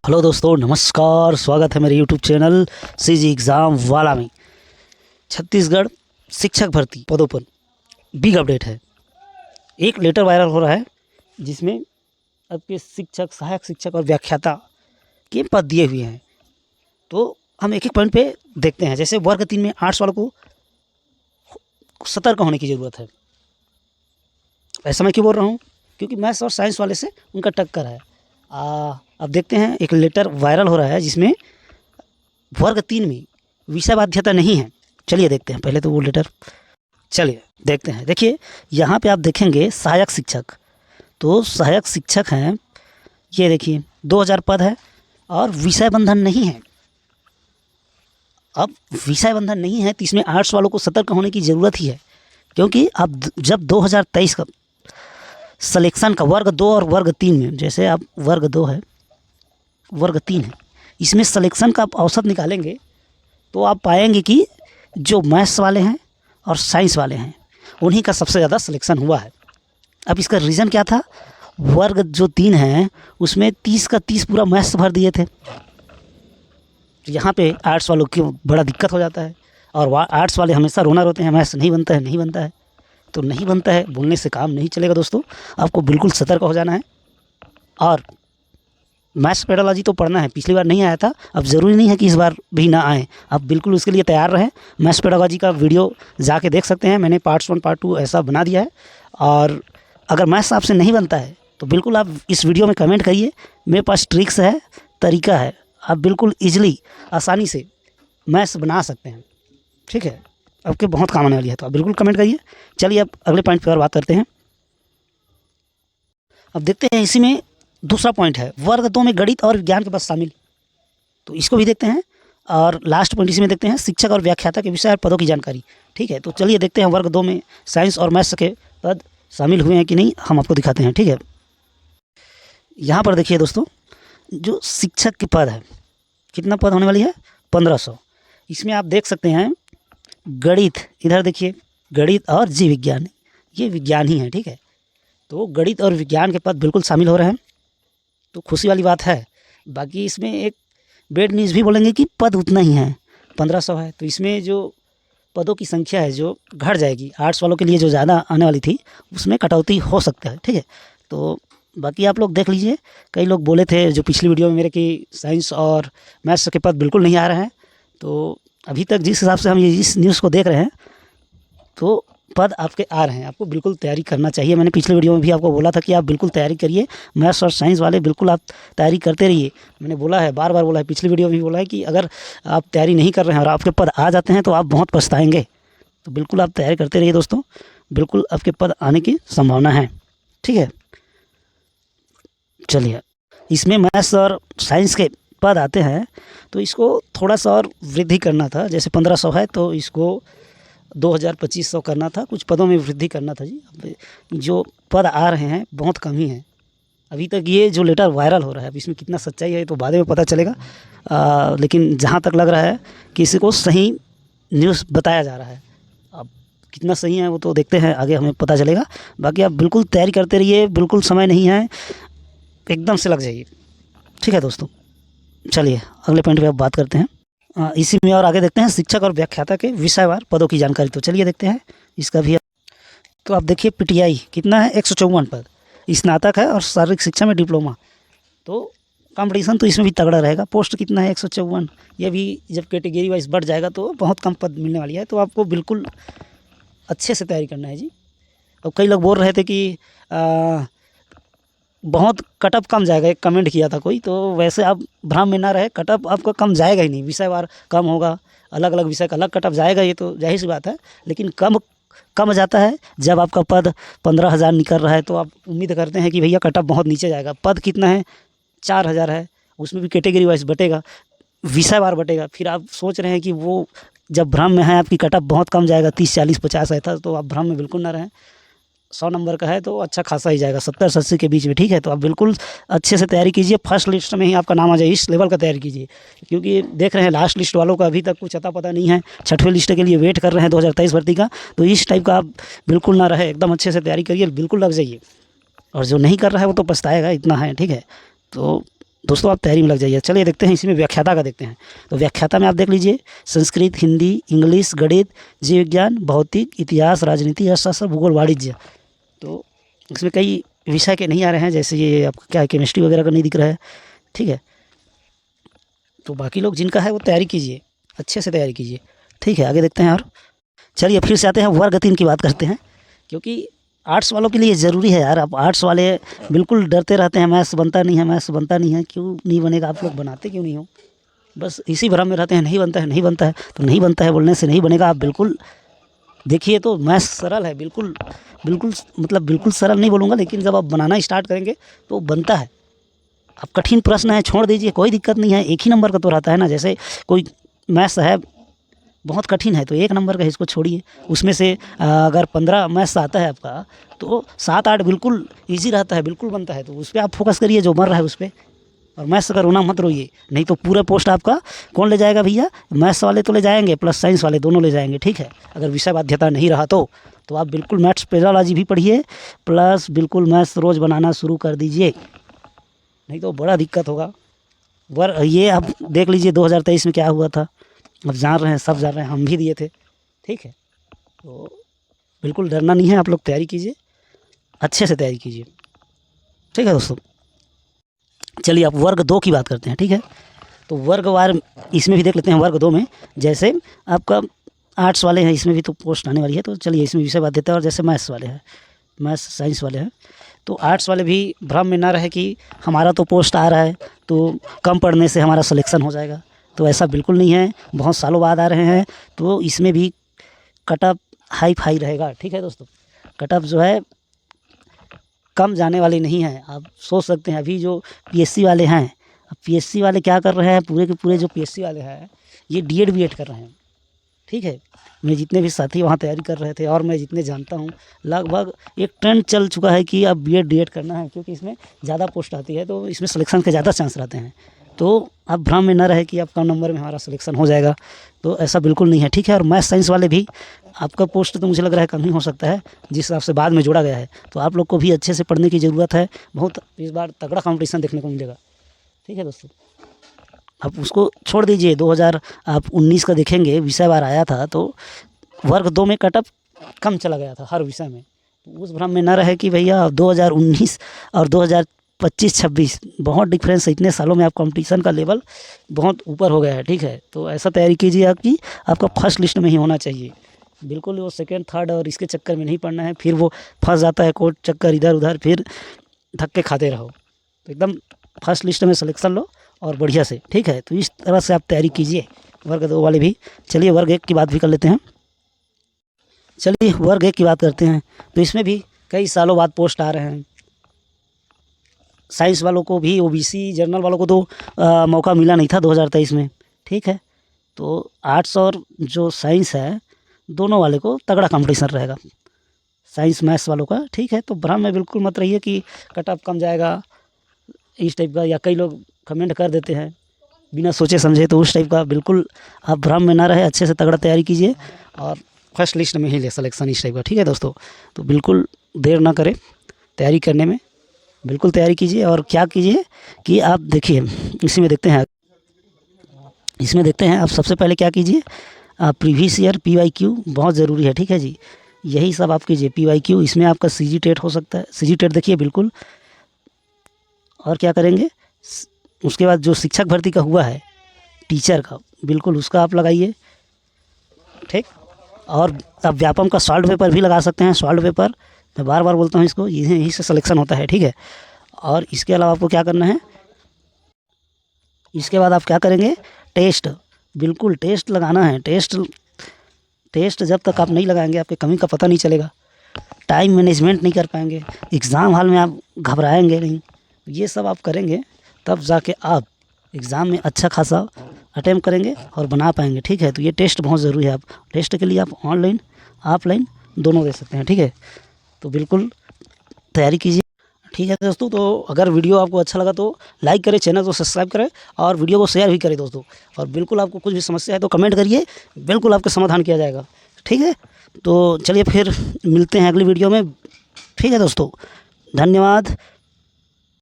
Hello दोस्तों, नमस्कार। स्वागत है मेरे यूट्यूब चैनल सीजी एग्ज़ाम वाला में। छत्तीसगढ़ शिक्षक भर्ती पदों पर बिग अपडेट है। एक लेटर वायरल हो रहा है जिसमें आपके शिक्षक, सहायक शिक्षक और व्याख्याता के पद दिए हुए हैं। तो हम एक एक पॉइंट पे देखते हैं। जैसे वर्ग 3 में आर्ट्स वालों को सतर्क होने की ज़रूरत है। ऐसा मैं क्यों बोल रहा हूँ? क्योंकि मैथ्स और साइंस वाले से उनका टक्कर है। अब देखते हैं, एक लेटर वायरल हो रहा है जिसमें वर्ग 3 में विषय बाध्यता नहीं है। चलिए देखते हैं पहले तो वो लेटर। चलिए देखते हैं। देखिए यहाँ पे आप देखेंगे सहायक शिक्षक, तो सहायक शिक्षक हैं, ये देखिए 2000 पद है और विषय बंधन नहीं है। अब विषय बंधन नहीं है तो इसमें आर्ट्स वालों को सतर्क होने की ज़रूरत ही है। क्योंकि अब जब 2023 का सिलेक्शन का वर्ग 2 और वर्ग 3 में, जैसे आप वर्ग 2 है, वर्ग 3 है, इसमें सिलेक्शन का आप औसत निकालेंगे तो आप पाएंगे कि जो मैथ्स वाले हैं और साइंस वाले हैं उन्हीं का सबसे ज़्यादा सिलेक्शन हुआ है। अब इसका रीज़न क्या था? वर्ग जो 3 है उसमें 30 का 30 पूरा मैथ्स भर दिए थे। यहाँ पे आर्ट्स वालों की बड़ा दिक्कत हो जाता है और आर्ट्स वाले हमेशा रोना रोते हैं, मैथ्स नहीं बनता है, नहीं बनता है। तो नहीं बनता है बोलने से काम नहीं चलेगा दोस्तों, आपको बिल्कुल सतर्क हो जाना है। और मैथ्स पेडोलॉजी तो पढ़ना है, पिछली बार नहीं आया था, अब ज़रूरी नहीं है कि इस बार भी ना आए। आप बिल्कुल उसके लिए तैयार रहें। मैथ्स पेडोलॉजी का वीडियो जाके देख सकते हैं, मैंने पार्ट्स 1 पार्ट 2 ऐसा बना दिया है। और अगर मैथ्स आपसे नहीं बनता है तो बिल्कुल आप इस वीडियो में कमेंट करिए, मेरे पास ट्रिक्स है, तरीका है, आप बिल्कुल ईजिली आसानी से मैथ्स बना सकते हैं। ठीक है, आपके बहुत काम आने वाली है, तो आप बिल्कुल कमेंट करिए। चलिए अब अगले पॉइंट पर और बात करते हैं। अब देखते हैं, इसी में दूसरा पॉइंट है, वर्ग 2 में गणित और विज्ञान के पद शामिल, तो इसको भी देखते हैं। और लास्ट पॉइंट इसी में देखते हैं, शिक्षक और व्याख्याता के विषय और पदों की जानकारी। ठीक है, तो चलिए देखते हैं वर्ग 2 में साइंस और मैथ्स के पद शामिल हुए हैं कि नहीं, हम आपको दिखाते हैं। ठीक है, यहाँ पर देखिए दोस्तों, जो शिक्षक के पद है, कितना पद होने वाली है? 1500। इसमें आप देख सकते हैं गणित, इधर देखिए गणित और जीव विज्ञान, ये विज्ञान ही है। ठीक है, तो गणित और विज्ञान के पद बिल्कुल शामिल हो रहे हैं, तो खुशी वाली बात है। बाकी इसमें एक बेड न्यूज़ भी बोलेंगे कि पद उतना ही है, 1500 है, तो इसमें जो पदों की संख्या है जो घट जाएगी, आर्ट्स वालों के लिए जो ज़्यादा आने वाली थी उसमें कटौती हो सकता है। ठीक है, तो बाकी आप लोग देख लीजिए। कई लोग बोले थे जो पिछली वीडियो में मेरे कि साइंस और मैथ्स के पद बिल्कुल नहीं आ रहे हैं, तो अभी तक जिस हिसाब से हम ये इस न्यूज़ को देख रहे हैं तो पद आपके आ रहे हैं। आपको बिल्कुल तैयारी करना चाहिए। मैंने पिछले वीडियो में भी आपको बोला था कि आप बिल्कुल तैयारी करिए, मैथ्स और साइंस वाले बिल्कुल आप तैयारी करते रहिए। मैंने बोला है, बार बार बोला है, पिछली वीडियो में भी बोला है कि अगर आप तैयारी नहीं कर रहे हैं और आपके पद आ जाते हैं तो आप बहुत पछताएंगे। तो बिल्कुल आप तैयारी करते रहिए दोस्तों, बिल्कुल आपके पद आने की संभावना है। ठीक है, चलिए इसमें मैथ्स और साइंस के पद आते हैं तो इसको थोड़ा सा और वृद्धि करना था। जैसे 1500 है तो इसको 2000-2500 करना था, कुछ पदों में वृद्धि करना था जी। जो पद आ रहे हैं बहुत कम ही हैं अभी तक। ये जो लेटर वायरल हो रहा है, अब इसमें कितना सच्चाई है तो बाद में पता चलेगा। लेकिन जहाँ तक लग रहा है कि इसी को सही न्यूज़ बताया जा रहा है। अब कितना सही है वो तो देखते हैं, आगे हमें पता चलेगा। बाकी आप बिल्कुल तैयारी करते रहिए, बिल्कुल समय नहीं है, एकदम से लग जाइए। ठीक है दोस्तों, चलिए अगले पॉइंट पे अब बात करते हैं। इसी में और आगे देखते हैं शिक्षक और व्याख्याता के विषयवार पदों की जानकारी। तो चलिए देखते हैं इसका भी। तो आप देखिए पीटीआई कितना है? 154 पद, स्नातक है और शारीरिक शिक्षा में डिप्लोमा, तो कंपटीशन तो इसमें भी तगड़ा रहेगा। पोस्ट कितना है? 154। ये भी जब कैटेगरी वाइज बढ़ जाएगा तो बहुत कम पद मिलने वाली है, तो आपको बिल्कुल अच्छे से तैयारी करना है जी। अब कई लोग बोल रहे थे कि बहुत कटअप कम जाएगा, एक कमेंट किया था कोई, तो वैसे आप भ्रम में ना रहे, कटअप आपका कम जाएगा ही नहीं, विषयवार कम होगा, अलग अलग विषय का अलग कटअप जाएगा, ये तो जाहिर सी बात है। लेकिन कम जाता है जब आपका पद 15,000 निकल रहा है, तो आप उम्मीद करते हैं कि भैया कटअप बहुत नीचे जाएगा। पद कितना है? 4000 है, उसमें भी कैटेगरी वाइज बटेगा, विषयवार बटेगा। फिर आप सोच रहे हैं कि वो जब भ्रम में है आपकी कटअप बहुत कम जाएगा, 30, 40, 50 ऐसा, तो आप भ्रम में बिल्कुल ना रहें। 100 नंबर का है तो अच्छा खासा ही जाएगा, 70 से 80 के बीच में। ठीक है, तो आप बिल्कुल अच्छे से तैयारी कीजिए, फर्स्ट लिस्ट में ही आपका नाम आ जाए, इस लेवल का तैयारी कीजिए। क्योंकि देख रहे हैं लास्ट लिस्ट वालों का अभी तक कुछ अता पता नहीं है, 6ठवें लिस्ट के लिए वेट कर रहे हैं 2023 भर्ती का। तो इस टाइप का आप बिल्कुल ना रहे, एकदम अच्छे से तैयारी करिए, बिल्कुल लग जाइए। और जो नहीं कर रहा है वो तो पछताएगा, इतना है। ठीक है, तो दोस्तों आप तैयारी में लग जाइए। चलिए देखते हैं इसमें व्याख्याता का देखते हैं। तो व्याख्याता में आप देख लीजिए संस्कृत, हिंदी, इंग्लिश, गणित, जीव विज्ञान, भौतिक, इतिहास, राजनीति, अर्थशास्त्र, भूगोल, वाणिज्य। तो इसमें कई विषय के नहीं आ रहे हैं, जैसे ये आपका क्या है केमिस्ट्री वगैरह का नहीं दिख रहा है, ठीक है। तो बाकी लोग जिनका है वो तैयारी कीजिए, अच्छे से तैयारी कीजिए, ठीक है। आगे देखते हैं। और चलिए फिर से आते हैं वर्ग 3 की बात करते हैं, क्योंकि आर्ट्स वालों के लिए ज़रूरी है यार। अब आर्ट्स वाले बिल्कुल डरते रहते हैं, मैथ्स बनता नहीं है, मैथ्स बनता नहीं है। क्यों नहीं बनेगा? आप लोग बनाते क्यों नहीं हो? बस इसी भ्रम में रहते हैं, नहीं बनता है, नहीं बनता है। तो नहीं बनता है बोलने से नहीं बनेगा। आप बिल्कुल देखिए, तो मैथ्स सरल है, बिल्कुल बिल्कुल मतलब बिल्कुल सरल नहीं बोलूँगा, लेकिन जब आप बनाना स्टार्ट करेंगे तो बनता है। अब कठिन प्रश्न है, छोड़ दीजिए, कोई दिक्कत नहीं है। एक ही नंबर का तो रहता है ना, जैसे कोई मैथ्स है बहुत कठिन है तो 1 नंबर का है, इसको छोड़िए। उसमें से अगर 15 मैथ्स आता है आपका, तो 7-8 बिल्कुल ईजी रहता है, बिल्कुल बनता है। तो उस पर आप फोकस करिए, जो बन रहा है उस पर। और मैथ्स का रोना मत रोइए, नहीं तो पूरा पोस्ट आपका कौन ले जाएगा भैया? मैथ्स वाले तो ले जाएंगे, प्लस साइंस वाले दोनों ले जाएंगे, ठीक है। अगर विषय बाध्यता नहीं रहा तो आप बिल्कुल मैथ्स पेजालॉजी भी पढ़िए, प्लस बिल्कुल मैथ्स रोज़ बनाना शुरू कर दीजिए, नहीं तो बड़ा दिक्कत होगा। ये आप देख लीजिए 2023 में क्या हुआ था, अब जान रहे हैं, सब जान रहे हैं, हम भी दिए थे, ठीक है। तो बिल्कुल डरना नहीं है, आप लोग तैयारी कीजिए, अच्छे से तैयारी कीजिए, ठीक है दोस्तों। चलिए अब वर्ग 2 की बात करते हैं, ठीक है। तो वर्गवार इसमें भी देख लेते हैं। वर्ग 2 में जैसे आपका आर्ट्स वाले हैं, इसमें भी तो पोस्ट आने वाली है, तो चलिए इसमें विषय बात देते हैं। और जैसे मैथ्स वाले हैं, मैथ्स साइंस वाले हैं, तो आर्ट्स वाले भी भ्रम में ना रहे कि हमारा तो पोस्ट आ रहा है तो कम पढ़ने से हमारा सिलेक्शन हो जाएगा। तो ऐसा बिल्कुल नहीं है, बहुत सालों बाद आ रहे हैं, तो इसमें भी कटअप हाई रहेगा, ठीक है दोस्तों। कटअप जो है कम जाने वाली नहीं है। आप सोच सकते हैं अभी जो पीएससी वाले हैं, अब पीएससी वाले क्या कर रहे हैं, पूरे के पूरे जो पीएससी वाले हैं ये डीएड बीएड कर रहे हैं, ठीक है। मैं जितने भी साथी वहाँ तैयारी कर रहे थे और मैं जितने जानता हूँ, लगभग एक ट्रेंड चल चुका है कि अब बीएड डीएड करना है, क्योंकि इसमें ज़्यादा पोस्ट आती है, तो इसमें सिलेक्शन के ज़्यादा चांस रहते हैं। तो आप भ्रम में ना रहे कि आप कम नंबर में हमारा सिलेक्शन हो जाएगा, तो ऐसा बिल्कुल नहीं है, ठीक है। और मैथ साइंस वाले भी आपका पोस्ट तो मुझे लग रहा है कम ही हो सकता है, जिस हिसाब से बाद में जोड़ा गया है। तो आप लोग को भी अच्छे से पढ़ने की ज़रूरत है, बहुत इस बार तगड़ा कंपटीशन देखने को मिलेगा, ठीक है दोस्तों। आप उसको छोड़ दीजिए, 2019 का देखेंगे विषय बार आया था, तो वर्ग 2 में कटअप कम चला गया था हर विषय में। तो उस भ्रम में न रहे कि भैया 2019 और 2025-26 बहुत डिफरेंस है। इतने सालों में आप कंपटीशन का लेवल बहुत ऊपर हो गया है, ठीक है। तो ऐसा तैयारी कीजिए आपकी आपका फर्स्ट लिस्ट में ही होना चाहिए, बिल्कुल वो सेकंड थर्ड और इसके चक्कर में नहीं पड़ना है। फिर वो फंस जाता है कोर्ट चक्कर इधर उधर, फिर धक्के खाते रहो। तो एकदम फर्स्ट लिस्ट में सिलेक्शन लो और बढ़िया से, ठीक है। तो इस तरह से आप तैयारी कीजिए वर्ग 2 वाले भी। चलिए वर्ग 1 की बात भी कर लेते हैं। चलिए वर्ग 1 की बात करते हैं। तो इसमें भी कई सालों बाद पोस्ट आ रहे हैं। साइंस वालों को भी, ओबीसी जनरल वालों को तो मौका मिला नहीं था 2023 में, ठीक है। तो आर्ट्स और जो साइंस है दोनों वाले को तगड़ा कंपटीशन रहेगा, साइंस मैथ्स वालों का, ठीक है। तो भ्रम में बिल्कुल मत रहिए कि कटअप कम जाएगा इस टाइप का, या कई लोग कमेंट कर देते हैं बिना सोचे समझे, तो उस टाइप का बिल्कुल आप भ्रम में ना रहे, अच्छे से तगड़ा तैयारी कीजिए और फर्स्ट लिस्ट में ही ले सिलेक्शन इस टाइप का, ठीक है दोस्तों। तो बिल्कुल देर ना करें तैयारी करने में, बिल्कुल तैयारी कीजिए। और क्या कीजिए कि आप देखिए इसमें देखते हैं, आप सबसे पहले क्या कीजिए, प्रीवियस ईयर PYQ बहुत ज़रूरी है, ठीक है जी। यही सब आप कीजिए PYQ। इसमें आपका CG टेट हो सकता है, CG टेट देखिए बिल्कुल। और क्या करेंगे, उसके बाद जो शिक्षक भर्ती का हुआ है टीचर का, बिल्कुल उसका आप लगाइए, ठीक। और आप व्यापम का सॉल्व पेपर भी लगा सकते हैं, सॉल्व पेपर मैं बार बार बोलता हूँ इसको, यहीं से सिलेक्शन होता है, ठीक है। और इसके अलावा आपको क्या करना है, इसके बाद आप क्या करेंगे, टेस्ट, बिल्कुल टेस्ट लगाना है। टेस्ट जब तक आप नहीं लगाएंगे आपके कमी का पता नहीं चलेगा, टाइम मैनेजमेंट नहीं कर पाएंगे, एग्ज़ाम हॉल में आप घबराएंगे नहीं। ये सब आप करेंगे तब जाके आप एग्ज़ाम में अच्छा खासा अटेम्प्ट करेंगे और बना पाएंगे, ठीक है। तो ये टेस्ट बहुत ज़रूरी है। आप टेस्ट के लिए आप ऑनलाइन ऑफलाइन दोनों दे सकते हैं, ठीक है। तो बिल्कुल तैयारी कीजिए, ठीक है दोस्तों। तो अगर वीडियो आपको अच्छा लगा तो लाइक करें, चैनल को सब्सक्राइब करें और वीडियो को शेयर भी करें दोस्तों। और बिल्कुल आपको कुछ भी समस्या है तो कमेंट करिए, बिल्कुल आपका समाधान किया जाएगा, ठीक है। तो चलिए फिर मिलते हैं अगली वीडियो में, ठीक है दोस्तों। धन्यवाद।